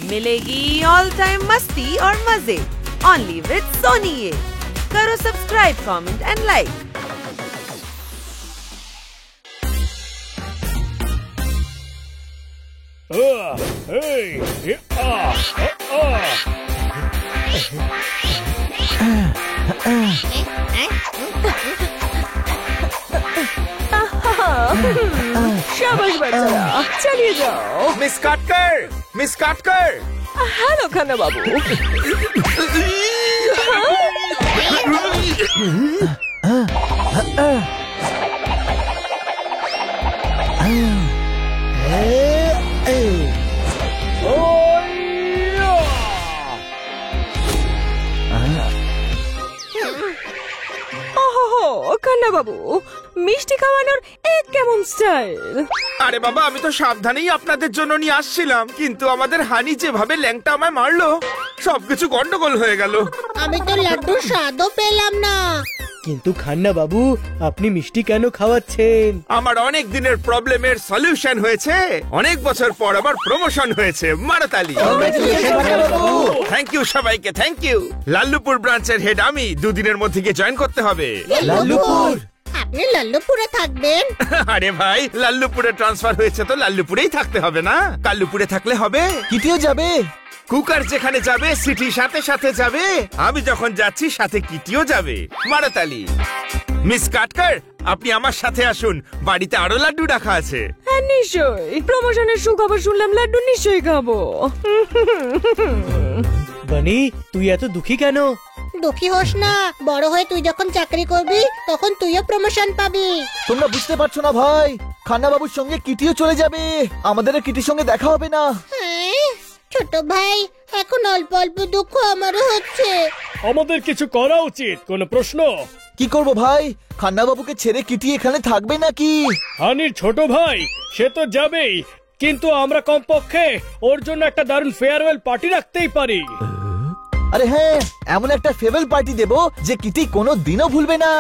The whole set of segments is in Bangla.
मिलेगी ऑल टाइम मस्ती और मजे ओनली विद सोनी। ये करो सब्सक्राइब, कमेंट एंड लाइक। शाबाश बच्चा, चलिए जाओ। मिस काटकर। हेलो खन्ना बाबू। खन्ना बाबू, মিষ্টি খাওয়ানোর এক কেমন স্টাইল। আরে বাবা, আমি তো সাবধানেই আপনাদের জন্য নিয়ে আসছিলাম, কিন্তু আমাদের হানি যেভাবে ল্যাংটা আমায় মারলো, সবকিছু গন্ডগোল হয়ে গেল। আমি তো লাড্ডুর স্বাদও পেলাম না। কিন্তু খান্না বাবু, আপনি মিষ্টি কেন খাওয়াচ্ছেন? আমার অনেক দিনের প্রবলেমের সলিউশন হয়েছে। অনেক বছর পর আমার প্রমোশন হয়েছে। মারতালি। থ্যাংক ইউ সবাইকে, থ্যাংক ইউ। লাল্লুপুর ব্রাঞ্চের হেড আমি। 2 দিনের মধ্যে গিয়ে জয়েন করতে হবে। লাল্লুপুর? আপনি লাল্লুপুরে থাকবেন? আরে ভাই, লাল্লুপুরে ট্রান্সফার হয়েছে তো লাল্লুপুরেই থাকতে হবে না? কাল্লুপুরে থাকলে হবে? কিটিও যাবে? কুকার যেখানে যাবে সিটি সাথে সাথে যাবে। আমি যখন যাচ্ছি সাথে কিটিও যাবে। মারতালি। মিস কাটকার, আপনি আমার সাথে আসুন। বাড়িতে আরো লাড্ডু রাখা আছে। হ্যাঁ নিশ্চয়ই, প্রমোশনের সুখবর শুনলাম, লাড্ডু নিশ্চয়ই খাবো। বানি, তুই এত দুঃখী কেন? দুঃখী হোস না, বড় হয়ে তুই যখন চাকরি করবি তখন তুইও প্রমোশন পাবি। তোমরা বুঝতে পারছো না ভাই, খান্না বাবুর সঙ্গে কিটিও চলে যাবে। আমাদের কিটির সঙ্গে দেখা হবে না। ছোট ভাই, এখন অল্প অল্প দুঃখ আমারও হচ্ছে। আমাদের কিছু করা উচিত। কোনো প্রশ্ন? কি করব ভাই, খান্না বাবুকে ছেড়ে কিটি এখানে থাকবে নাকি? হানির ছোট ভাই সে তো যাবেই, কিন্তু আমরা কমপক্ষে ওর জন্য একটা দারুণ ফেয়ারওয়েল পার্টি রাখতেই পারি। আরে হ্যাঁ, এমন একটা ফেয়ারওয়েল পার্টি দেব যে কিটি কোনো দিনও ভুলবে না।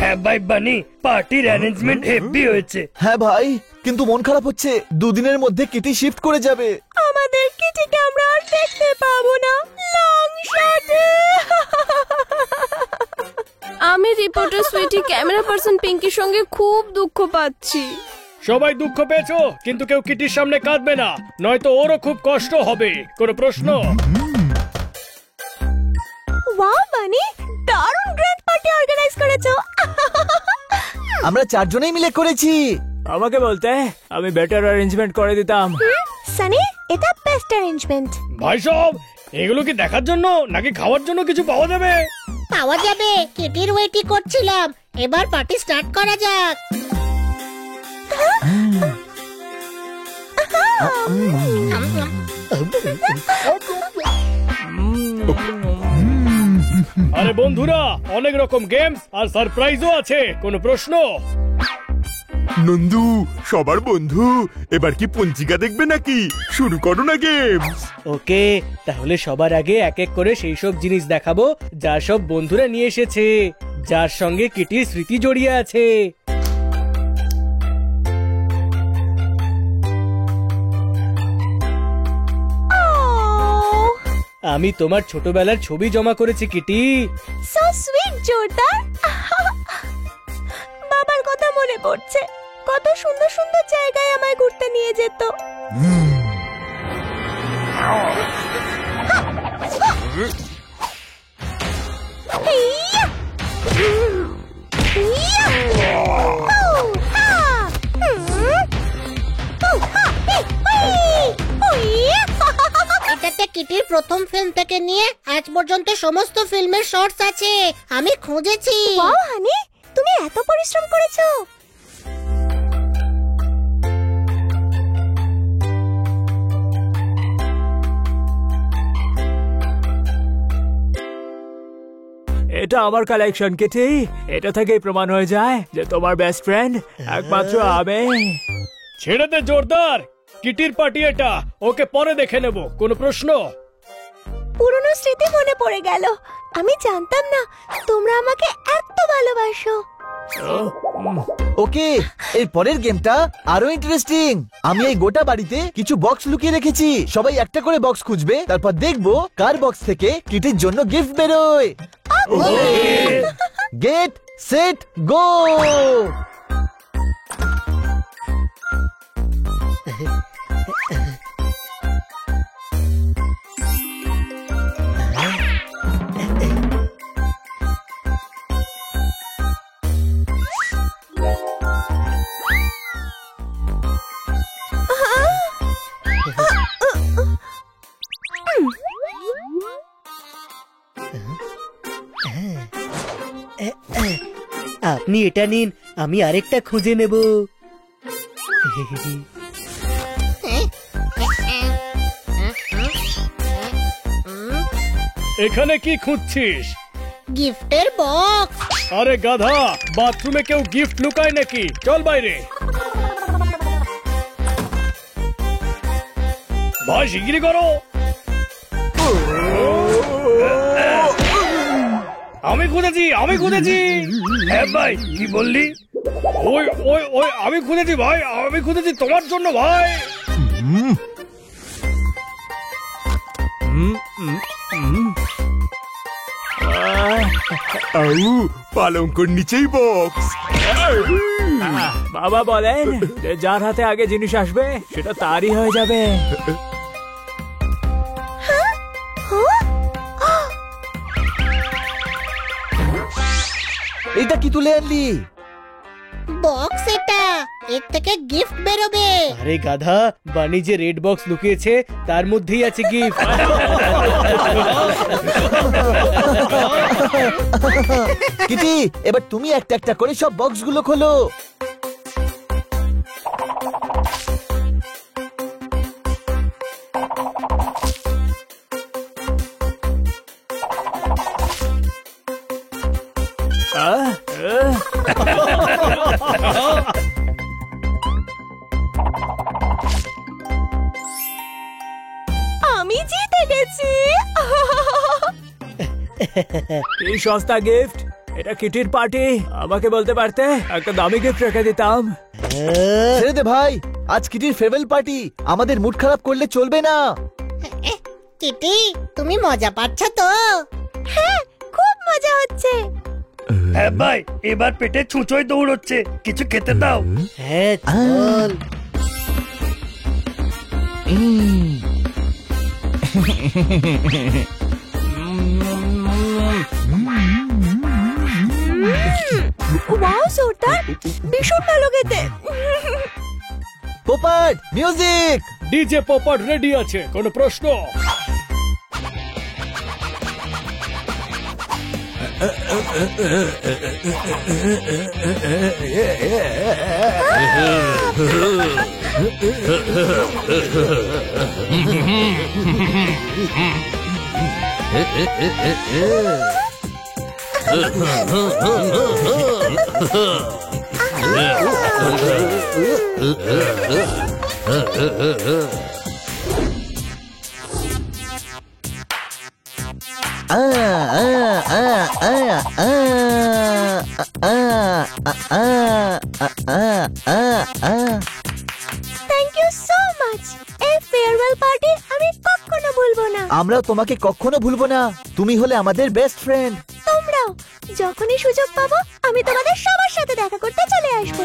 হ্যাঁ ভাই বানি, পার্টির অ্যারেঞ্জমেন্ট হেভি হয়েছে। হ্যাঁ ভাই, কিন্তু মন খারাপ হচ্ছে। 2 দিনের মধ্যে কিটি শিফট করে যাবে। আমাদের কিটিকে আমরা আর দেখতে পাবো না। লং শটে। আমি রিপোর্টার সুইটি ক্যামেরা পার্সন পিঙ্কির সঙ্গে খুব দুঃখ পাচ্ছি। সবাই দুঃখ পেয়েছো, কিন্তু কেউ কিটির সামনে কাঁদবে না, নয়তো ওরও খুব কষ্ট হবে। কোনো প্রশ্ন? ওয়াও বানি, দারুণ গ্র্যান্ড পার্টি অর্গানাইজ করেছো। আমরা 4 জনেই মিলে করেছি। আমাকে বলতে আমি বেটার অ্যারেঞ্জমেন্ট করে দিতাম। সানি, এটা বেস্ট অ্যারেঞ্জমেন্ট। ভাই সব, এগুলো কি দেখার জন্য নাকি খাওয়ার জন্য কিছু পাওয়া যাবে? পাওয়া যাবে, কিটির ওয়েটই করছিলাম। এবার পার্টি স্টার্ট করা যাক। আরে বন্ধুরা, অনেক রকম গেমস আর সারপ্রাইজও আছে। কোনো প্রশ্ন? নন্দু, সবার বন্ধু, এবার কি পঞ্জিকা দেখবে নাকি? শুরু করো না গেমস। ওকে, তাহলে সবার আগে এক এক করে সেই সব জিনিস দেখাবো যা সব বন্ধুরা নিয়ে এসেছে, যার সঙ্গে কিটির স্মৃতি জড়িয়ে আছে। আমি তোমার ছোটবেলার ছবি জমা করেছি কিটি। সো সুইট জোরদার। বাবার কথা মনে পড়ছে, কত সুন্দর সুন্দর জায়গায় আমায় ঘুরতে নিয়ে যেত। এটাতে কিটির প্রথম ফিল্ম থেকে নিয়ে আজ পর্যন্ত সমস্ত ফিল্মের শর্টস আছে। আমি খুঁজেছি। ওয়াও হানি, তুমি এত পরিশ্রম করেছো। এটা আমার কালেকশন কিটি। এটা থেকেই প্রমাণ হয়ে যায় যে তোমার বেস্ট ফ্রেন্ড একমাত্র আমি। ছেড়ে দে জোরদার, কিটির পার্টি এটা, ওকে পরে দেখে নেব। কোনো প্রশ্ন? পুরনো স্মৃতি মনে পড়ে গেল। আমি জানতাম না তোমরা আমাকে এত ভালোবাসো। ওকে, এর পরের গেমটা আরো ইন্টারেস্টিং। আমি এই গোটা বাড়িতে কিছু বক্স লুকিয়ে রেখেছি। সবাই একটা করে বক্স খুঁজবে, তারপর দেখবো কার বক্স থেকে কিটির জন্য গিফট বেরোয়। Get set go. আপনি এটা নিন, আমি আরেকটা খুঁজে নেব। এখানে কি খুঁজছিস? গিফটের বক্স। আরে গাধা, বাথরুমে কেউ গিফট লুকায় নাকি? চল বাইরে। ভাই শিগগিরই করো। আমি খুঁজেছি। হ্যাঁ ভাই, কি বললি? ওই ওই ওই আমি খুঁজেছি ভাই, আমি খুঁজেছি তোমার জন্য ভাই। পালঙ্কর নিচেই বক্স। বাবা বলেন যে যার হাতে আগে জিনিস আসবে সেটা তারই হয়ে যাবে। এটা কি তুলে আনলি? বক্স এটা, এর থেকে গিফট বেরোবে। আরে গাধা, বানি যে রেড বক্স লুকিয়েছে তার মধ্যেই আছে গিফট। কিটি, এবার তুমি একটা একটা করে সব বক্সগুলো খোলো। আমি জিতে গেছি। এই সস্তা গিফট, এটা কিটির পার্টি। আমাকে বলতে পারতে, একটা দামি গিফট রেখে দিতাম। ছেড়ে দে ভাই, আজ কিটির ফেভারিট পার্টি। আমাদের মুড খারাপ করলে চলবে না। কিটি, তুমি মজা পাচ্ছ তো? হ্যাঁ, খুব মজা হচ্ছে। হ্যাঁ ভাই, এবার পেটে ছুঁচোয় দৌড়চ্ছে, কিছু খেতে দাও। হ্যাঁ চল। ওয়াও জোরদার, ভীষণ ভালো খেতে। পোপাট মিউজিক। ডিজে পপার রেডি আছে, কোনো প্রশ্ন? Thank you so much. এই ফেয়ারওয়েল পার্টি আমি কখনো ভুলবো না। আমরা তোমাকে কখনো ভুলবো না। তুমি হলে আমাদের বেস্ট ফ্রেন্ড। তোমরাও যখনই সুযোগ পাবো আমি তোমাদের সবার সাথে দেখা করতে চলে আসবো।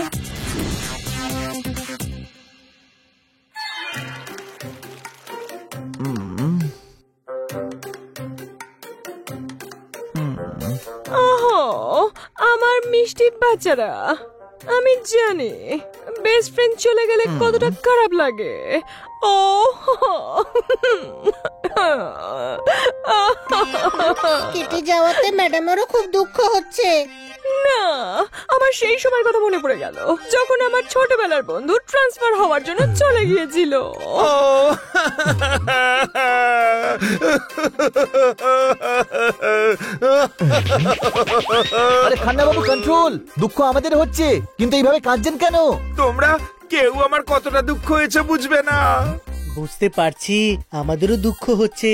আমার মিষ্টি বাচ্চারা, আমি জানি বেস্ট ফ্রেন্ড চলে গেলে কতটা খারাপ লাগে। ও কিটি যাওয়াতে ম্যাডামেরও খুব দুঃখ হচ্ছে। না, আমার সেই সময় কথা মনে পড়ে গেল যখন আমার ছোটবেলার বন্ধু ট্রান্সফার হওয়ার জন্য চলে গিয়েছিল। ও আরে খান্না বাবু কন্ট্রোল, দুঃখ আমাদের হচ্ছে কিন্তু এইভাবে কাঁদছেন কেন? তোমরা কেউ আমার কতটা দুঃখ হয়েছে বুঝবে না। বুঝতে পারছি, আমাদেরও দুঃখ হচ্ছে।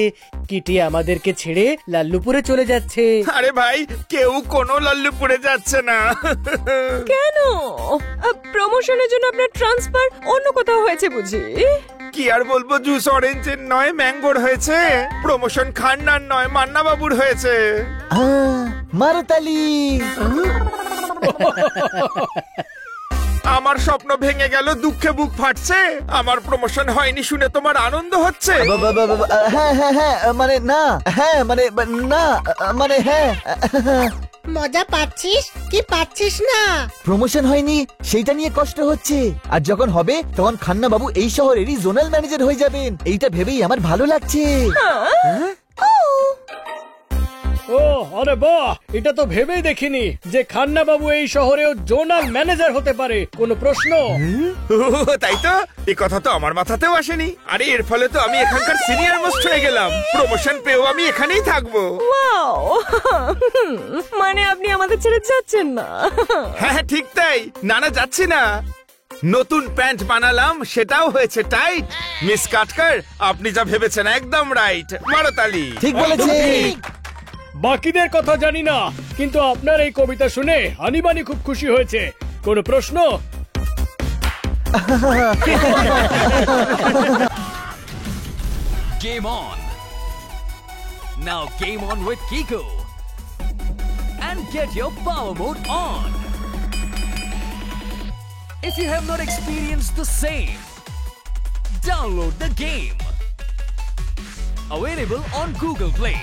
কিটি আমাদেরকে ছেড়ে লাল্লুপুরে চলে যাচ্ছে। আরে ভাই, কেউ কোনো লাল্লুপুরে যাচ্ছে না। কেন? প্রমোশনের জন্য আপনার ট্রান্সফার অন্য কোথাও হয়েছে বুঝি? কি আর বলবো, জুস অরেঞ্জের নয় ম্যাঙ্গোর হয়েছে। প্রমোশন খান্নার নয় মান্না বাবুর হয়েছে। মারতালি। আমার স্বপ্ন ভেঙে গেল, দুঃখে বুক ফাটছে। আমার প্রমোশন হয়নি শুনে তোমার আনন্দ হচ্ছে? হ্যাঁ হ্যাঁ হ্যাঁ, মানে না, হ্যাঁ মানে না, মানে হ্যাঁ। মজা পাচ্ছিস কি পাচ্ছিস না? প্রমোশন হয়নি সেইটা নিয়ে কষ্ট হচ্ছে, আর যখন হবে তখন খান্না বাবু এই শহরেরই জোনাল ম্যানেজার হয়ে যাবেন, এইটা ভেবেই আমার ভালো লাগছে। ও আরে বাহ, এটা তো ভেবেই দেখিনি যে খান্না বাবু এই শহরেও জোনাল ম্যানেজার হতে পারে। কোনো প্রশ্ন? তাই তো, এই কথা তো আমার মাথাতেও আসেনি। আরে এর ফলে তো আমি এখানকার সিনিয়র মোস্ট হয়ে গেলাম। প্রমোশন পেয়েও আমি এখানেই থাকবো। ওয়াও, মানে আপনি আমাদের ছেড়ে যাচ্ছেন না? হ্যাঁ হ্যাঁ ঠিক তাই। না না যাচ্ছি না। নতুন প্যান্ট বানালাম, সেটাও হয়েছে টাইট। মিস কাটকার, আপনি যা ভেবেছেন একদম রাইট। মারতালি। ঠিক বলেছে। বাকিদের কথা জানি না, কিন্তু আপনার এই কবিতা শুনে হানিবানি খুব খুশি হয়েছে। কোনো প্রশ্ন? Game on. Now game on with Kiko. And get your power mode on. If you have not experienced the same, download the game. Available on Google Play.